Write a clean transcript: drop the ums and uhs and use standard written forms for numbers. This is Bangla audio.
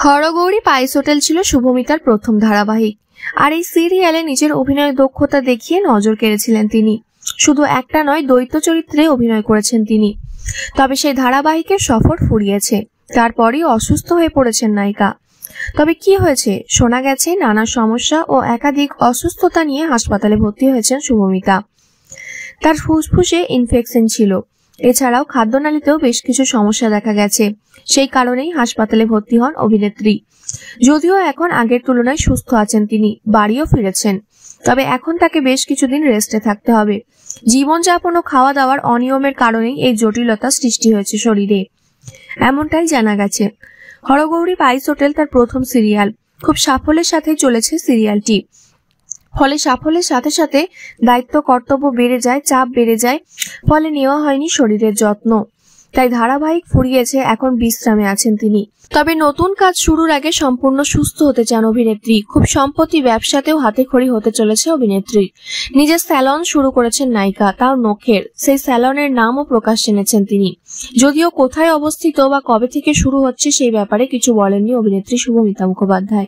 হরগৌরী পাইস হোটেল ছিল শুভমিতার প্রথম ধারাবাহিক, আর এই সিরিয়ালে নিজের অভিনয় দক্ষতা দেখিয়ে নজর কেড়েছিলেন তিনি। শুধু একটা নয়, দ্বৈত চরিত্রে অভিনয় করেছেন তিনি। তবে সেই ধারাবাহিকের সফর ফুরিয়েছে, তারপরই অসুস্থ হয়ে পড়েছেন নায়িকা। তবে কি হয়েছে? শোনা গেছে নানা সমস্যা ও একাধিক অসুস্থতা নিয়ে হাসপাতালে ভর্তি হয়েছেন শুভমিতা। তার ফুসফুসে ইনফেকশন ছিল, এছাড়াও খাদ্যনালীতেও বেশ কিছু সমস্যা দেখা গেছে। সেই কারণেই হাসপাতালে ভর্তি হন অভিনেত্রী। যদিও এখন আগের তুলনায় সুস্থ আছেন তিনি, বাড়িও ফিরেছেন, তবে এখন তাকে বেশ কিছুদিন রেস্টে থাকতে হবে। জীবনযাপন ও খাওয়া দাওয়ার অনিয়মের কারণেই এই জটিলতা সৃষ্টি হয়েছে শরীরে, এমনটাই জানা গেছে। হরগৌরী পাইস হোটেল তার প্রথম সিরিয়াল, খুব সাফল্যের সাথে চলেছে সিরিয়ালটি। ফলে সাফল্যের সাথে সাথে দায়িত্ব কর্তব্য বেড়ে যায়, চাপ বেড়ে যায়, ফলে নেওয়া হয়নি শরীরের যত্ন। তাই ধারাবাহিক ফুরিয়েছে, এখন বিশ্রামে আছেন তিনি। তবে নতুন কাজ শুরুর আগে সম্পূর্ণ সুস্থ হতে চান অভিনেত্রী। খুব সম্প্রতি ব্যবসাতেও হাতেখড়ি হতে চলেছে অভিনেত্রীর। নিজের স্যালন শুরু করেছেন নায়িকা, তাও নখের। সেই স্যালনের নামও প্রকাশ এনেছেন তিনি। যদিও কোথায় অবস্থিত বা কবে থেকে শুরু হচ্ছে সেই ব্যাপারে কিছু বলেননি অভিনেত্রী শুভমিতা মুখোপাধ্যায়।